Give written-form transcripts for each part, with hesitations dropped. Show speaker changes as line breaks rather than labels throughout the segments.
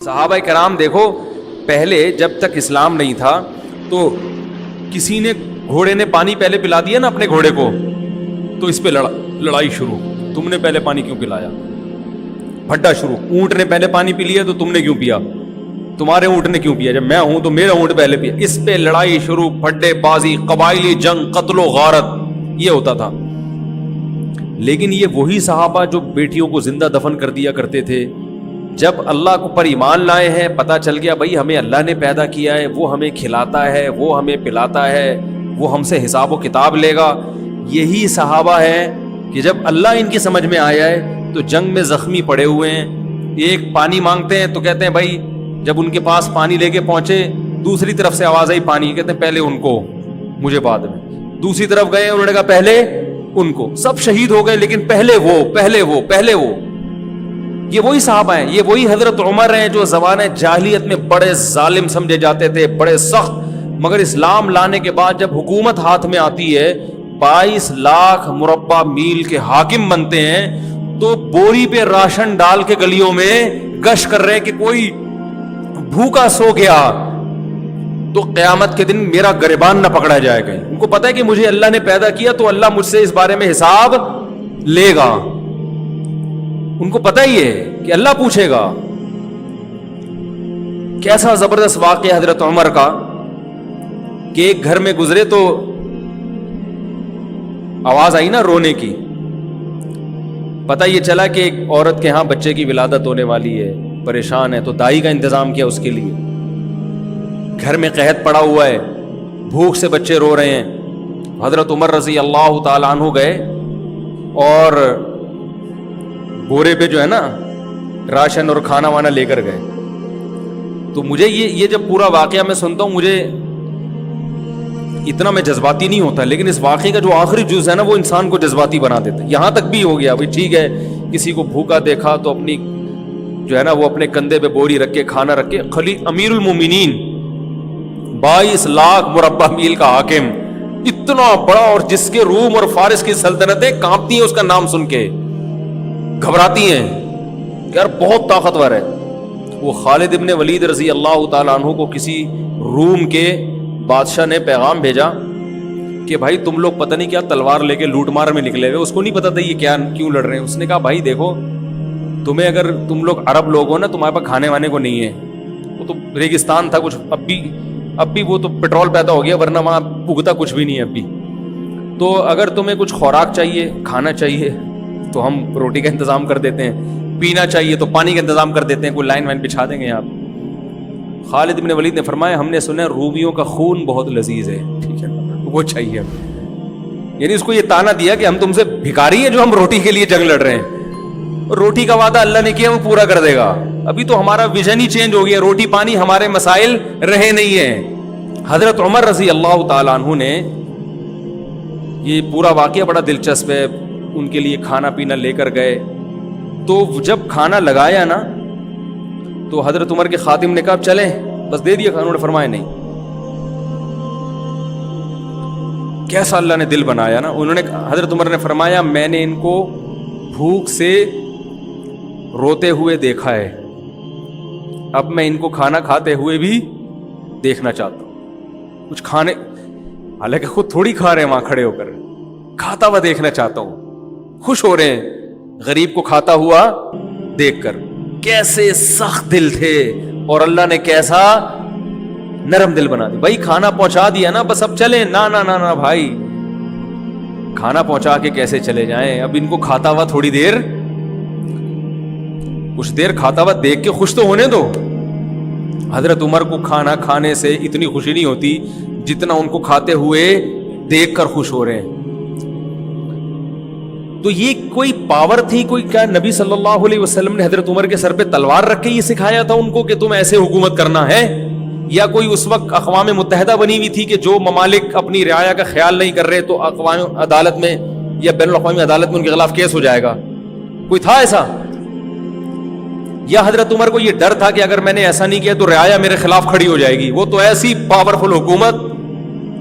صحابہ کرام دیکھو، پہلے جب تک اسلام نہیں تھا تو کسی نے گھوڑے نے پانی پہلے پلا دیا نا اپنے گھوڑے کو، تو اس پہ لڑائی شروع، تم نے پہلے پانی کیوں پلایا، پھڈا شروع، اونٹ نے پہلے پانی پی لیا تو تم نے کیوں پیا، تمہارے اونٹ نے کیوں پیا، جب میں ہوں تو میرا اونٹ پہلے پیا، اس پہ لڑائی شروع، پھڈے بازی، قبائلی جنگ، قتل و غارت، یہ ہوتا تھا۔ لیکن یہ وہی صحابہ جو بیٹیوں کو زندہ دفن کر دیا کرتے تھے، جب اللہ کو پر ایمان لائے ہیں، پتہ چل گیا بھائی ہمیں اللہ نے پیدا کیا ہے، وہ ہمیں کھلاتا ہے، وہ ہمیں پلاتا ہے، وہ ہم سے حساب و کتاب لے گا، یہی صحابہ ہیں کہ جب اللہ ان کی سمجھ میں آیا ہے تو جنگ میں زخمی پڑے ہوئے ہیں، ایک پانی مانگتے ہیں تو کہتے ہیں بھائی، جب ان کے پاس پانی لے کے پہنچے دوسری طرف سے آواز آئی پانی، کہتے ہیں پہلے ان کو مجھے بعد میں، دوسری طرف گئے انہوں نے کہا پہلے ان کو، سب شہید ہو گئے لیکن پہلے وہ یہ وہی صحابہ ہیں، یہ وہی حضرت عمر ہیں جو زمانہ جاہلیت میں بڑے ظالم سمجھے جاتے تھے، بڑے سخت، مگر اسلام لانے کے بعد جب حکومت ہاتھ میں آتی ہے، 22 لاکھ مربع میل کے حاکم بنتے ہیں، تو بوری پہ راشن ڈال کے گلیوں میں گشت کر رہے ہیں کہ کوئی بھوکا سو گیا تو قیامت کے دن میرا گریبان نہ پکڑا جائے گا۔ ان کو پتا ہے کہ مجھے اللہ نے پیدا کیا تو اللہ مجھ سے اس بارے میں حساب لے گا، ان کو پتا ہی ہے کہ اللہ پوچھے گا۔ کیسا زبردست واقعہ حضرت عمر کا کہ ایک گھر میں گزرے تو آواز آئی نا رونے کی، پتہ یہ چلا کہ ایک عورت کے ہاں بچے کی ولادت ہونے والی ہے، پریشان ہے، تو دائی کا انتظام کیا اس کے لیے، گھر میں قحط پڑا ہوا ہے، بھوک سے بچے رو رہے ہیں، حضرت عمر رضی اللہ تعالی عنہ گئے اور بورے پہ جو ہے نا راشن اور کھانا وانا لے کر گئے۔ تو مجھے یہ جب پورا واقعہ میں سنتا ہوں، مجھے اتنا میں جذباتی نہیں ہوتا، لیکن اس واقعے کا جو آخری جز ہے نا وہ انسان کو جذباتی بنا دیتا ہے۔ یہاں تک بھی ہو گیا بھائی ٹھیک ہے، کسی کو بھوکا دیکھا تو اپنی جو ہے نا وہ اپنے کندھے پہ بوری رکھ کے کھانا رکھ کے، امیر المومنین 22 لاکھ مربع میل کا حاکم، اتنا بڑا، اور جس کے روم اور فارس کی سلطنتیں کانپتی ہیں اس کا نام سن کے، گھبراتی ہیں کہ یار بہت طاقتور ہے۔ وہ خالد ابن ولید رضی اللہ تعالیٰ عنہ کو کسی روم کے بادشاہ نے پیغام بھیجا کہ بھائی تم لوگ پتہ نہیں کیا تلوار لے کے لوٹ مار میں نکلے ہوئے، اس کو نہیں پتا تھا یہ کیا کیوں لڑ رہے ہیں۔ اس نے کہا بھائی دیکھو، تمہیں اگر تم لوگ عرب لوگ ہو نا، تمہارے پاس کھانے وانے کو نہیں ہے، وہ تو ریگستان تھا کچھ، اب بھی وہ تو پیٹرول پیدا ہو گیا، ورنہ وہاں اگتا کچھ بھی نہیں ہے اب بھی، تو اگر تمہیں کچھ خوراک چاہیے، کھانا چاہیے تو ہم روٹی کا انتظام کر دیتے ہیں، پینا چاہیے تو پانی کا انتظام کر دیتے ہیں، کوئی لائن وائن بچھا دیں گے آپ۔ خالد ابن ولید نے فرمایا ہم نے سنا رومیوں کا خون بہت لذیذ ہے، ٹھیک ہے وہ چاہیے ہمیں، یعنی اس کو یہ تانا دیا کہ ہم تم سے بھکاری ہیں جو ہم روٹی کے لیے جنگ لڑ رہے ہیں، روٹی کا وعدہ اللہ نے کیا وہ پورا کر دے گا۔ ابھی تو ہمارا ویژن ہی چینج ہو گیا، روٹی پانی ہمارے مسائل رہے نہیں ہیں۔ حضرت عمر رضی اللہ تعالیٰ عنہ نے، یہ پورا واقعہ بڑا دلچسپ ہے، ان کے لیے کھانا پینا لے کر گئے، تو جب کھانا لگایا نا تو حضرت عمر کے خادم نے کہا چلیں بس دے دیا کھانا، انہوں نے فرمایا نہیں۔ کیسا اللہ نے دل بنایا نا، انہوں نے، حضرت عمر نے فرمایا میں نے ان کو بھوک سے روتے ہوئے دیکھا ہے، اب میں ان کو کھانا کھاتے ہوئے بھی دیکھنا چاہتا ہوں، کچھ کھانے، حالانکہ خود تھوڑی کھا رہے ہیں وہاں کھڑے ہو کر، کھاتا ہوا دیکھنا چاہتا ہوں، خوش ہو رہے ہیں غریب کو کھاتا ہوا دیکھ کر۔ کیسے سخت دل تھے، اور اللہ نے کیسا نرم دل بنا دیا، بھائی کھانا پہنچا دیا نا بس اب چلیں، نہ بھائی کھانا پہنچا کے کیسے چلے جائیں، اب ان کو کھاتا ہوا تھوڑی دیر، کچھ دیر کھاتا ہوا دیکھ کے خوش تو ہونے دو۔ حضرت عمر کو کھانا کھانے سے اتنی خوشی نہیں ہوتی جتنا ان کو کھاتے ہوئے دیکھ کر خوش ہو رہے ہیں۔ تو یہ کوئی پاور تھی، کوئی کیا نبی صلی اللہ علیہ وسلم نے حضرت عمر کے سر پہ تلوار رکھ کے یہ سکھایا تھا ان کو کہ تم ایسے حکومت کرنا ہے، یا کوئی اس وقت اقوام متحدہ بنی ہوئی تھی کہ جو ممالک اپنی رعایا کا خیال نہیں کر رہے تو اقوام عدالت میں یا بین الاقوامی عدالت میں ان کے خلاف کیس ہو جائے گا، کوئی تھا ایسا؟ یا حضرت عمر کو یہ ڈر تھا کہ اگر میں نے ایسا نہیں کیا تو رعایا میرے خلاف کھڑی ہو جائے گی؟ وہ تو ایسی پاورفل حکومت،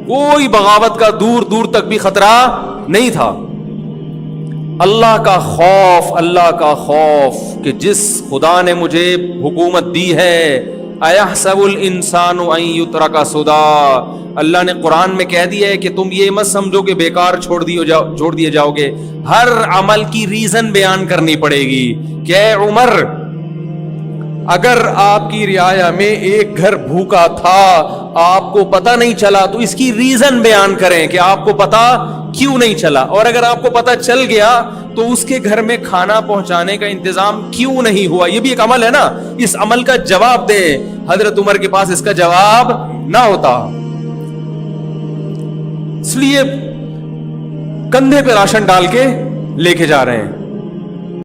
کوئی بغاوت کا دور دور تک بھی خطرہ نہیں تھا۔ اللہ کا خوف، اللہ کا خوف کہ جس خدا نے مجھے حکومت دی ہے، ایحسب الانسان ان یترک سدی، اللہ نے قرآن میں کہہ دیا ہے کہ تم یہ مت سمجھو کہ بیکار چھوڑ دیے جاؤ گے، ہر عمل کی ریزن بیان کرنی پڑے گی کہ اے عمر، اگر آپ کی رعایا میں ایک گھر بھوکا تھا، آپ کو پتہ نہیں چلا، تو اس کی ریزن بیان کریں کہ آپ کو پتہ کیوں نہیں چلا، اور اگر آپ کو پتہ چل گیا تو اس کے گھر میں کھانا پہنچانے کا انتظام کیوں نہیں ہوا۔ یہ بھی ایک عمل ہے نا، اس عمل کا جواب دیں۔ حضرت عمر کے پاس اس کا جواب نہ ہوتا، اس لیے کندھے پہ راشن ڈال کے لے کے جا رہے ہیں۔